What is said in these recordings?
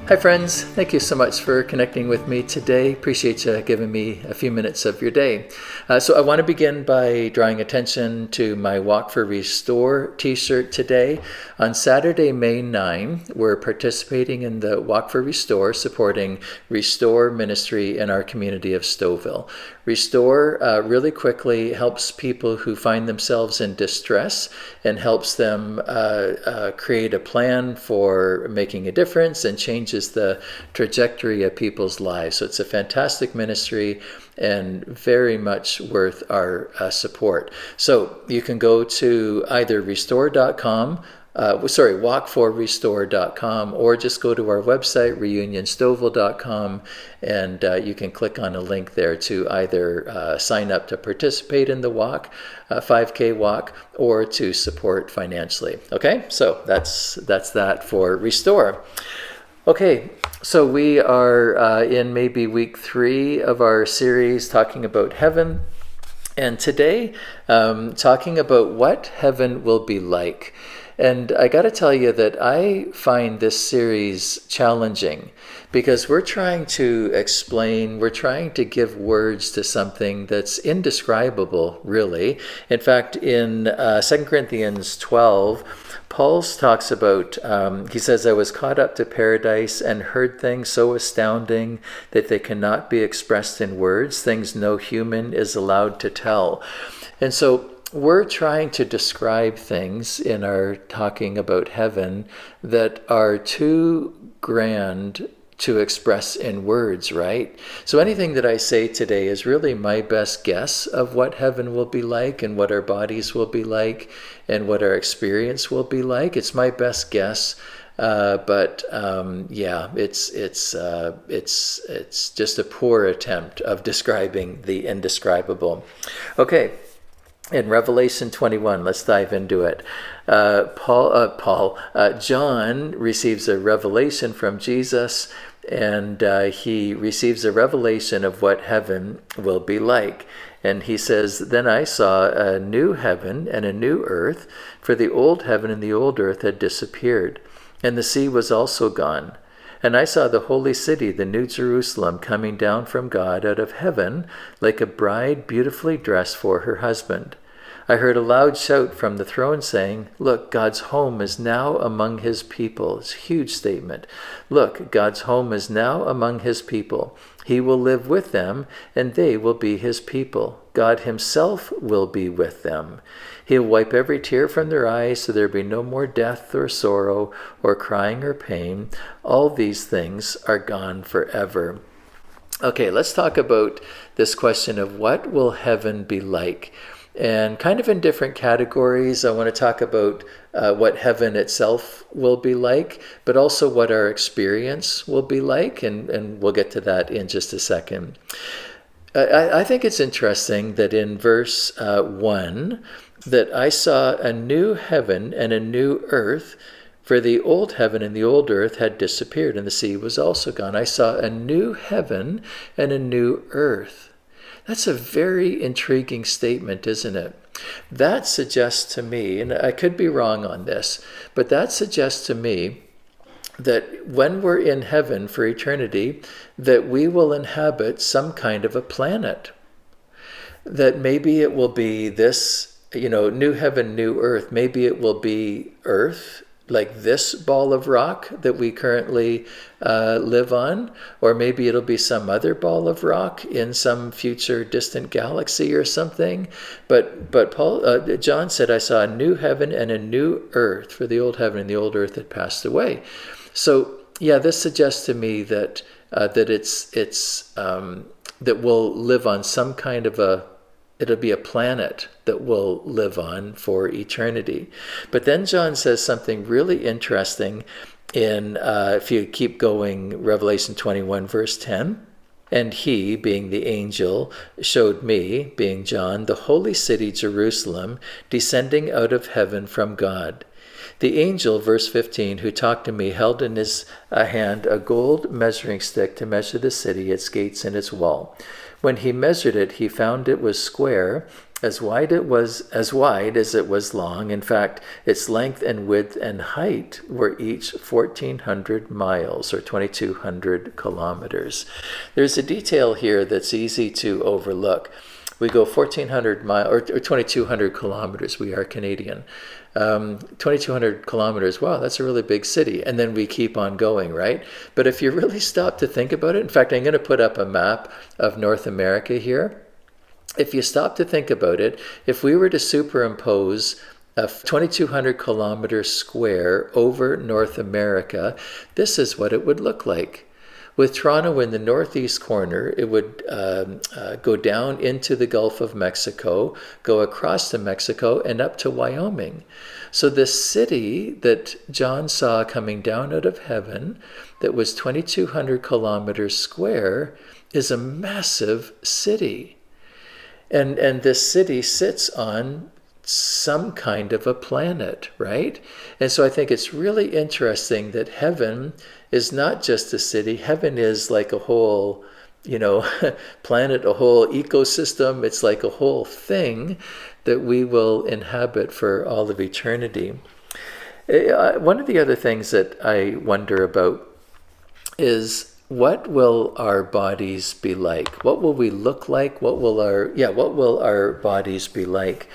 Hi friends, thank you so much for connecting with me today. Appreciate you giving me a few minutes of your day. So I want to begin by drawing attention to my Walk for Restore t-shirt today. On Saturday, May 9, we're participating in the Walk for Restore, supporting Restore Ministry in our community of Stouffville. Restore really quickly helps people who find themselves in distress and helps them create a plan for making a difference and changes the trajectory of people's lives. So it's a fantastic ministry and very much worth our support. So you can go to either restore.com, walkforrestore.com, or just go to our website, reunionstouffville.com, and you can click on a link there to either sign up to participate in the walk, 5K walk, or to support financially. Okay, so that's that for Restore. Okay, so we are in maybe week 3 of our series talking about heaven. And today, talking about what heaven will be like. And I got to tell you that I find this series challenging because we're trying to explain, we're trying to give words to something that's indescribable, really. In fact, in 2 Corinthians 12, Paul talks about, he says, I was caught up to paradise and heard things so astounding that they cannot be expressed in words, things no human is allowed to tell. And so we're trying to describe things in our talking about heaven that are too grand to express in words, right? So anything that I say today is really my best guess of what heaven will be like and what our bodies will be like and what our experience will be like. It's my best guess. But it's just a poor attempt of describing the indescribable. Okay. In Revelation 21, let's dive into it. John receives a revelation from Jesus, and he receives a revelation of what heaven will be like. And he says, Then I saw a new heaven and a new earth, for the old heaven and the old earth had disappeared, and the sea was also gone. And I saw the holy city, the new Jerusalem, coming down from God out of heaven, like a bride beautifully dressed for her husband. I heard a loud shout from the throne saying, Look, God's home is now among his people. It's a huge statement. Look, God's home is now among his people. He will live with them, and they will be his people. God himself will be with them. He'll wipe every tear from their eyes, so there be no more death or sorrow or crying or pain. All these things are gone forever. Okay, let's talk about this question of what will heaven be like? And kind of in different categories, I want to talk about what heaven itself will be like, but also what our experience will be like, and we'll get to that in just a second. I think it's interesting that in verse 1, that I saw a new heaven and a new earth, for the old heaven and the old earth had disappeared, and the sea was also gone. I saw a new heaven and a new earth. That's a very intriguing statement, isn't it? That suggests to me, and I could be wrong on this, but that suggests to me that when we're in heaven for eternity, that we will inhabit some kind of a planet. That maybe it will be this, new heaven, new earth. Maybe it will be Earth, like this ball of rock that we currently live on, or maybe it'll be some other ball of rock in some future distant galaxy or something. But John said, I saw a new heaven and a new earth, for the old heaven and the old earth had passed away. So yeah, this suggests to me that that we'll live on some kind of it'll be a planet that we'll live on for eternity. But then John says something really interesting in, if you keep going, Revelation 21, verse 10. And he, being the angel, showed me, being John, the holy city Jerusalem, descending out of heaven from God. The angel, verse 15, who talked to me, held in his hand a gold measuring stick to measure the city, its gates, and its wall. When he measured it, he found it was square, as wide as it was long. In fact, its length and width and height were each 1,400 miles, or 2,200 kilometers. There's a detail here that's easy to overlook. We go 1,400 miles, or 2,200 kilometers. We are Canadian. 2,200 kilometers, wow, that's a really big city. And then we keep on going, right? But if you really stop to think about it, in fact, I'm going to put up a map of North America here. If you stop to think about it, if we were to superimpose a 2,200 kilometer square over North America, this is what it would look like. With Toronto in the northeast corner, it would go down into the Gulf of Mexico, go across to Mexico, and up to Wyoming. So this city that John saw coming down out of heaven, that was 2,200 kilometers square, is a massive city. And this city sits on some kind of a planet, right? And so I think it's really interesting that heaven is not just a city. Heaven is like a whole, planet, a whole ecosystem. It's like a whole thing that we will inhabit for all of eternity. One of the other things that I wonder about is, what will our bodies be like? What will we look like? What will our bodies be like?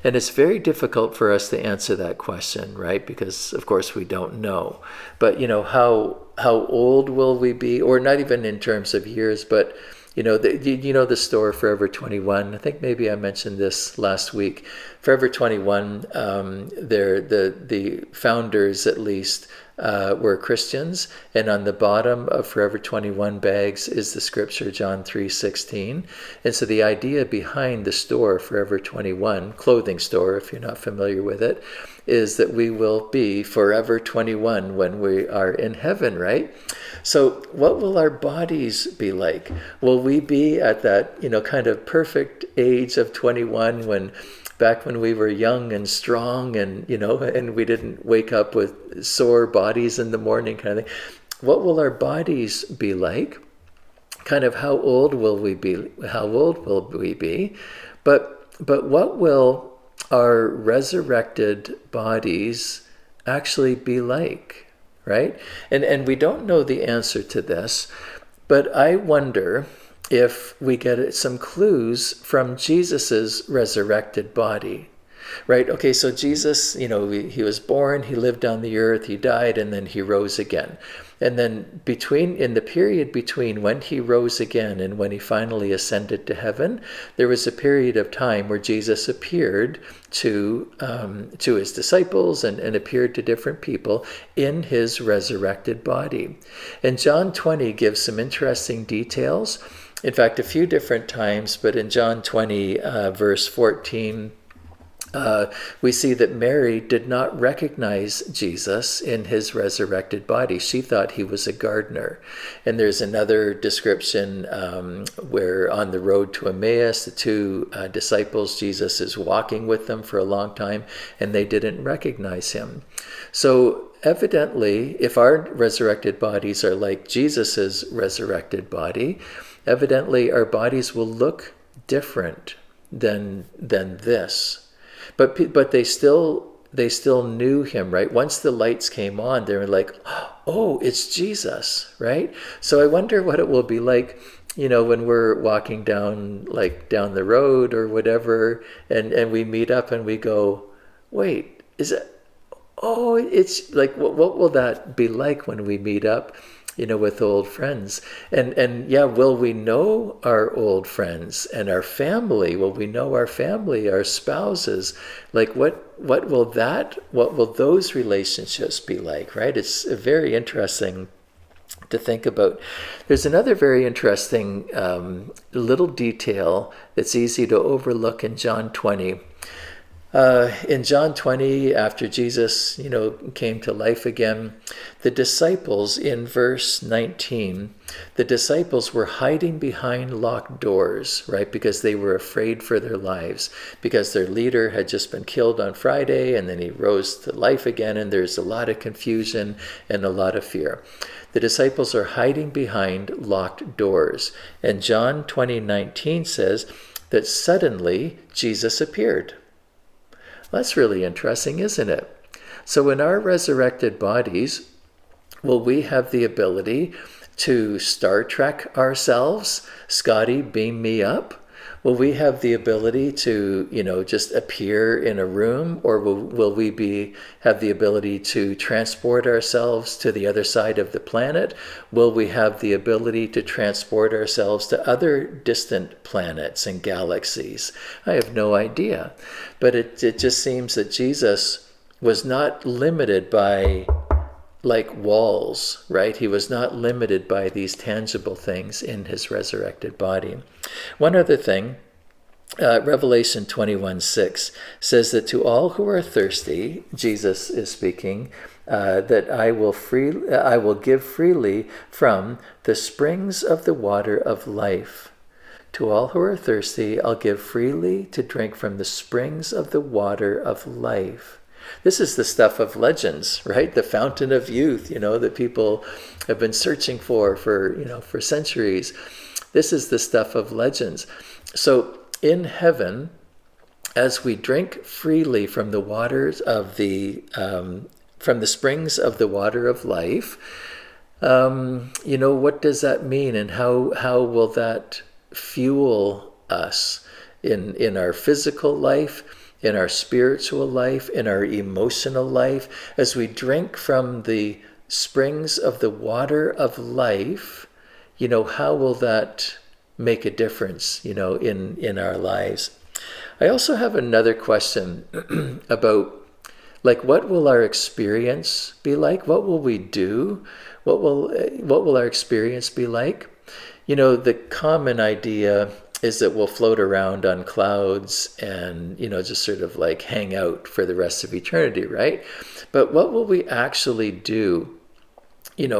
And it's very difficult for us to answer that question, right? Because of course we don't know. But how old will we be? Or not even in terms of years, but the store Forever 21. I think maybe I mentioned this last week. Forever 21, the founders at least were Christians, and on the bottom of Forever 21 bags is the scripture John 3:16. And so the idea behind the store Forever 21, clothing store if you're not familiar with it, is that we will be forever 21 when we are in heaven, right? So what will our bodies be like? Will we be at that kind of perfect age of 21, back when we were young and strong and and we didn't wake up with sore bodies in the morning, kind of thing? What will our bodies be like? Kind of how old will we be? But what will our resurrected bodies actually be like, right? And we don't know the answer to this, but I wonder if we get some clues from Jesus's resurrected body, right? Okay, so Jesus, he was born, he lived on the earth, he died, and then he rose again. And then in the period between when he rose again and when he finally ascended to heaven, there was a period of time where Jesus appeared to his disciples and appeared to different people in his resurrected body. And John 20 gives some interesting details. In fact, a few different times, but in John 20, verse 14, we see that Mary did not recognize Jesus in his resurrected body. She thought he was a gardener. And there's another description where on the road to Emmaus, the two disciples, Jesus is walking with them for a long time, and they didn't recognize him. So evidently, if our resurrected bodies are like Jesus's resurrected body, evidently our bodies will look different than this. But they still knew him, right? Once the lights came on, they were like, oh, it's Jesus, right? So I wonder what it will be like, when we're walking down the road or whatever, and we meet up and we go, wait, it's like, what will that be like when we meet up, with old friends? And yeah, will we know our old friends and our family? Will we know our family, our spouses? Like what will those relationships be like, right? It's very interesting to think about. There's another very interesting little detail that's easy to overlook in John 20. In John 20, after Jesus, came to life again, the disciples, in verse 19, the disciples were hiding behind locked doors, right? Because they were afraid for their lives, because their leader had just been killed on Friday, and then he rose to life again, and there's a lot of confusion and a lot of fear. The disciples are hiding behind locked doors. And John 20:19 says that suddenly Jesus appeared. That's really interesting, isn't it? So in our resurrected bodies, will we have the ability to Star Trek ourselves? Scotty, beam me up. Will we have the ability to, just appear in a room, or will we have the ability to transport ourselves to the other side of the planet? Will we have the ability to transport ourselves to other distant planets and galaxies? I have no idea. But it just seems that Jesus was not limited by like walls, right? He was not limited by these tangible things in his resurrected body. One other thing, Revelation 21:6 says that to all who are thirsty, Jesus is speaking, that I will give freely from the springs of the water of life. To all who are thirsty, I'll give freely to drink from the springs of the water of life. This is the stuff of legends, right? The fountain of youth, that people have been searching for centuries. This is the stuff of legends. So in heaven, as we drink freely from the waters of from the springs of the water of life, what does that mean, and how will that fuel us in our physical life, in our spiritual life, in our emotional life? As we drink from the springs of the water of life, how will that make a difference, in our lives? I also have another question about, what will our experience be like? What will we do? What will our experience be like? The common idea is that we'll float around on clouds and, just sort of hang out for the rest of eternity, right? But what will we actually do,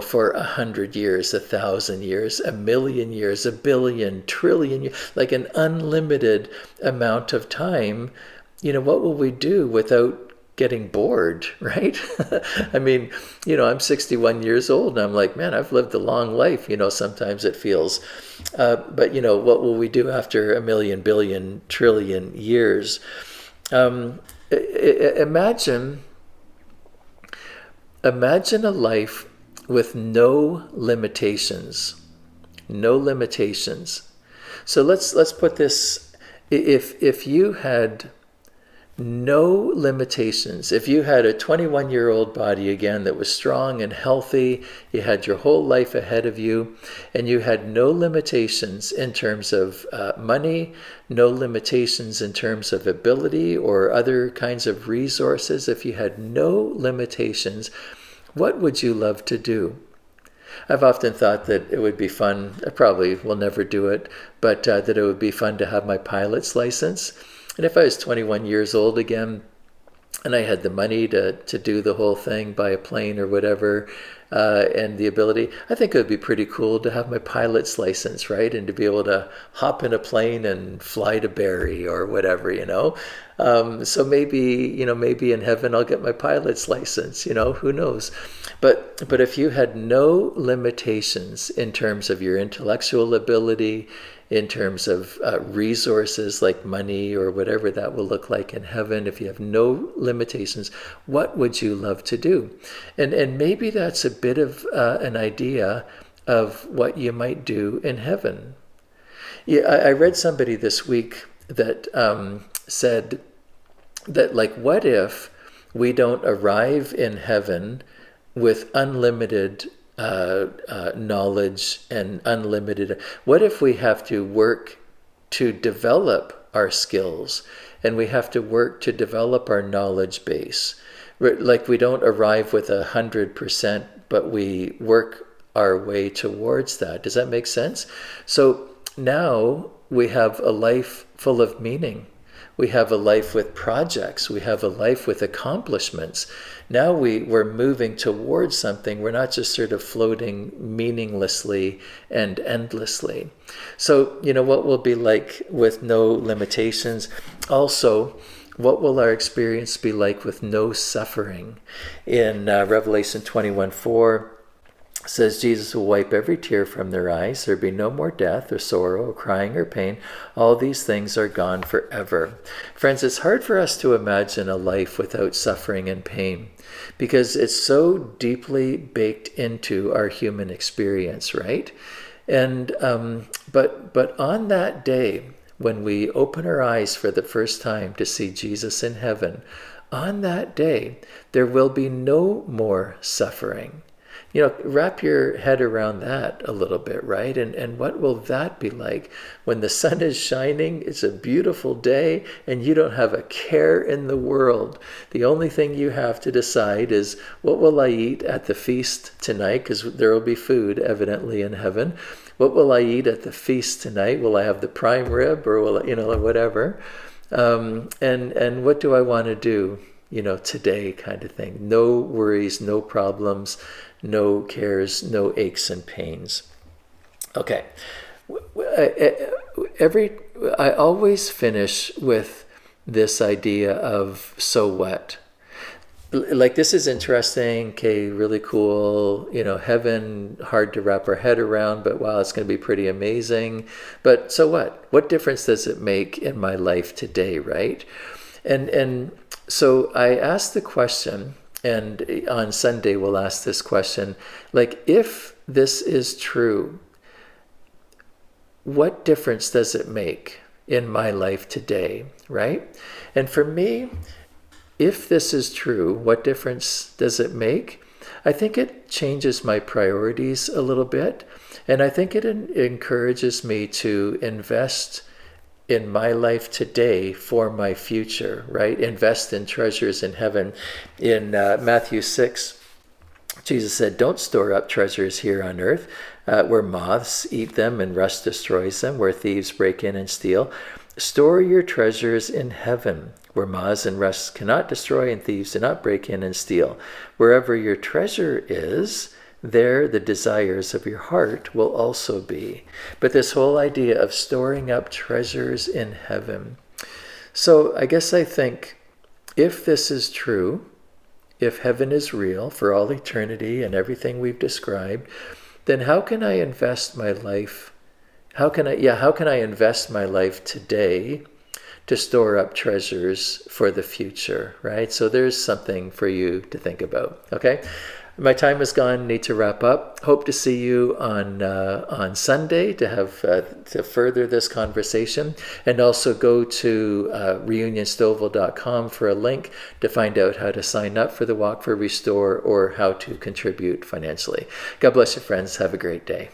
for 100 years, 1,000 years, 1,000,000 years, 1,000,000,000, trillion years, like an unlimited amount of time? What will we do without getting bored, right? I mean, I'm 61 years old and I'm like, man, I've lived a long life, sometimes it feels. But, what will we do after 1,000,000, billion, trillion years? Imagine a life with no limitations. No limitations. So let's put this, if you had no limitations, if you had a 21-year-old body again that was strong and healthy, you had your whole life ahead of you, and you had no limitations in terms of money, no limitations in terms of ability or other kinds of resources, if you had no limitations, what would you love to do? I've often thought that it would be fun, I probably will never do it, but that it would be fun to have my pilot's license. And if I was 21 years old again, and I had the money to do the whole thing, buy a plane or whatever, and the ability, I think it would be pretty cool to have my pilot's license, right? And to be able to hop in a plane and fly to Barrie or whatever, So maybe in heaven I'll get my pilot's license, who knows? But if you had no limitations in terms of your intellectual ability, in terms of resources like money or whatever that will look like in heaven, if you have no limitations, what would you love to do? And maybe that's a bit of an idea of what you might do in heaven. Yeah, I read somebody this week that said that, what if we don't arrive in heaven with unlimited knowledge and unlimited. What if we have to work to develop our skills, and we have to work to develop our knowledge base? Like, we don't arrive with 100%, but we work our way towards that. Does that make sense? So now we have a life full of meaning. We have a life with projects. We have a life with accomplishments. Now we're moving towards something. We're not just sort of floating meaninglessly and endlessly. So, what will be like with no limitations? Also, what will our experience be like with no suffering? In Revelation 21:4, says Jesus will wipe every tear from their eyes. There be no more death or sorrow or crying or pain. All these things are gone forever. Friends, it's hard for us to imagine a life without suffering and pain because it's so deeply baked into our human experience, right? And but on that day, when we open our eyes for the first time to see Jesus in heaven, on that day, there will be no more suffering. Wrap your head around that a little bit, right? And what will that be like when the sun is shining? It's a beautiful day and you don't have a care in the world. The only thing you have to decide is, what will I eat at the feast tonight? Because there will be food evidently in heaven. What will I eat at the feast tonight? Will I have the prime rib or will I, whatever? And what do I want to do, today, kind of thing? No worries, no problems, no cares, no aches and pains. Okay. I always finish with this idea of so what? Like, this is interesting, okay, really cool, heaven, hard to wrap our head around, but wow, it's going to be pretty amazing. But so what? What difference does it make in my life today, right? And so I asked the question, and on Sunday we'll ask this question, like, if this is true, what difference does it make in my life today, right? And for me, if this is true, what difference does it make? I think it changes my priorities a little bit, and I think it encourages me to invest in my life today for my future, right? Invest in treasures in heaven. In Matthew 6, Jesus said, don't store up treasures here on earth, where moths eat them and rust destroys them, where thieves break in and steal. Store your treasures in heaven, where moths and rust cannot destroy and thieves do not break in and steal. Wherever your treasure is, there the desires of your heart will also be. But this whole idea of storing up treasures in heaven. So I guess I think, if this is true, if heaven is real for all eternity and everything we've described, then how can I invest my life? How can I invest my life today to store up treasures for the future, right? So there's something for you to think about, okay? My time is gone. Need to wrap up. Hope to see you on Sunday to have to further this conversation, and also go to reunionstouffville.com for a link to find out how to sign up for the Walk for Restore or how to contribute financially. God bless you, friends. Have a great day.